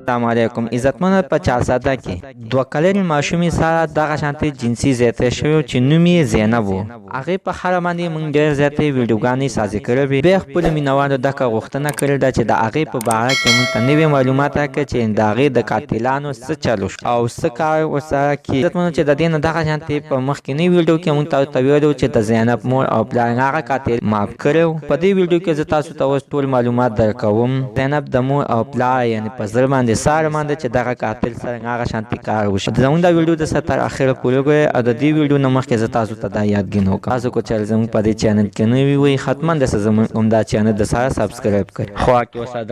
السلام علیکم عزتمنو په چارسده کې 2 کلنې ماشومې سره دغه شانتې جنسي زیاتی شوی چې نوم یې زینب و. هغې په هره باندې موږ ډېر زیاتې ویډیوګانې سازي کړې وې. بیا خپلو مینوالو دغه غوښتنه کړې ده چې د هغې په باره کې موږ ته نوي معلومات راکړي چې د هغې د قاتلانو څه چل وشو او څه کار ورسره کېږي. عزتمنو چې د دې نه دغه شانتې په مخکیني ویډیو کې موږ تاسو ته ویلي وو چې د زینب مور او پلار هغه قاتل معاف کړی و. په دې ویډیو کې زه تاسو ته اوس ټول معلومات درکوم. زینب د مور او پلار یعنې په زړه باندې ساره باندې چې دغه قاتل سره هغه شانتي کار وشي. زموږ دا ویډیو د تر اخره پورې وګورئ او د دې ویډیو نه مخکې زه تاسو ته دا یادګینه وکړم تاسو که چېرې زموږ په دې چینل کې نوي وئ حتما داسې زموږ همدا چینل د سره سبسکرایب کړئ. خوا کې ورسره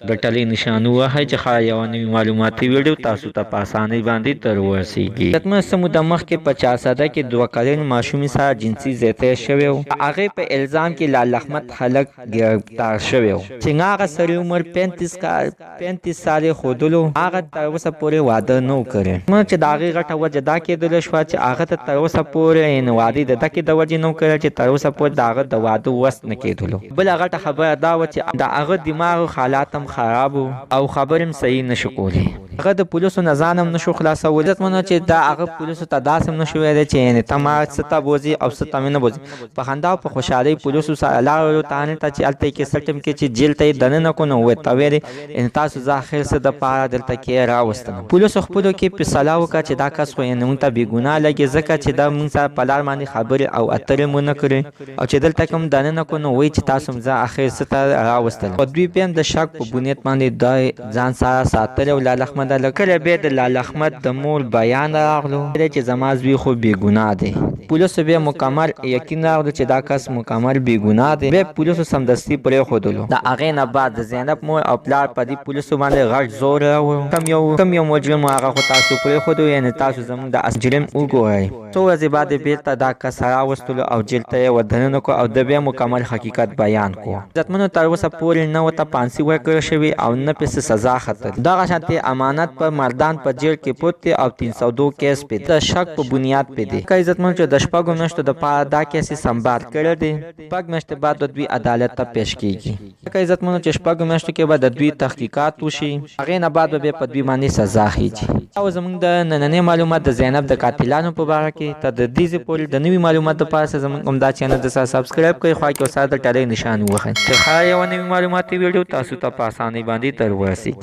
د ټلې نشان ووهئ چې ښایي یوه نوي معلوماتي ویډیو تاسو ته په اسانۍ باندې در ورسیږي. عزتمنو څه موده مخکې په چارسده کې 2 کلنې ماشومې سره جنسي زیاتی شوی و. هغې په الزام کې لال احمد خلک ګرفتار شوی و چې هغه سړي عمر 35 سالې ښودلو. هغه تر اوسه پورې واده نه و کړی. چې د هغې غټه وجه دا کېدله شوه چې هغه ته تر اوسه پورې یعنې واده د دکې د وجې نه و کړی چې تر اوسه پورې د هغه د واده وس نه کېدلو. بله غټه خبره دا وه چې د هغه دماغ حالات هم خراب و او خبرې هم صحیح نه شو کولی. هغه د پولیسو نه ځان هم نه شو خلاصولی. عزتمنو چې دا هغه پولیسو ته داسې هم نه شو ویلی چې یعنې ته ما څه ته بوځي او څه ته مې نه بوځي. په خندا او په خوشحالۍ پولیسو سره لاړلو تانې ته چې هلته یې کیسټ هم کې چې جیل ته یې دننه کړو نو ورته ویلې یعنې تاسو زه اخر څه دپاره دلته کې راوستلم. پولیسو خپلو کې فیصله وکړه چې دا کس خو یعنې موږ ته بېګناه لګي ځکه چې دا موږ سره په لار باندې خبرې او اترې مو نه کړې او چې دلته کوم دننه کړو نو وایي چې تاسو هم زه اخر څه ته راوستلم. خو دوی بیا هم د شک په بنیاد باندې دا ځان سره ساتلی او لال احمد کله بیا د لال احمد د مور بیان راغلو چې زما زوی خو بېګناه دی. پولیسو بیا مکمل یقین راغلو چې دا کس مکمل بېګناه دی. بیا پولیسو سمدستي پرېښودلو. د هغې نه بعد د زینب مور او پلار په دې پولیسو باندې غټ زور راوړو. کم یو مجرم و هغه خو تاسو پرېښودو یعنې تاسو زموږ د جرم وګورئ. څو ورځې بعد یې بېرته دا کس راوستلو او جیل ته یې ودننه کړو او د بیا مکمل حقیقت بیان کړو. عزتمنو تر اوسه پورې نه ورته پانسي ورکړل شوې او نه پسې سزا ختلې. دغه شانتې امانت پر مردان په جیل کې پروت دی او 302 کیس پې د شک په بنیاد پې دی. که عزتمنو چې د 6 میاشتو دپاره دا کیس یې سمبال کړی دی. 6 میاشتې بعد د دوی عدالت ته پیش کېږي. که عزتمنو چې 6 میاشتو کې به د دوی تحقیقات وشي هغې نه بعد به بیا په دوی باندې سزا خېږي. او زموږ د نننۍ معلومات د زینب د قاتلانو په باره کې تر د دې ځای پورې د نوي معلوماتو دپاره زموږ همدا چینل د سره سبسکرایب کړئ. خوا کې ورسره د ټلۍ نشان ووهئ چې ښایي یوه نوي معلوماتي ویډیو تاسو ته په اسانۍ باندې در ورسیږي.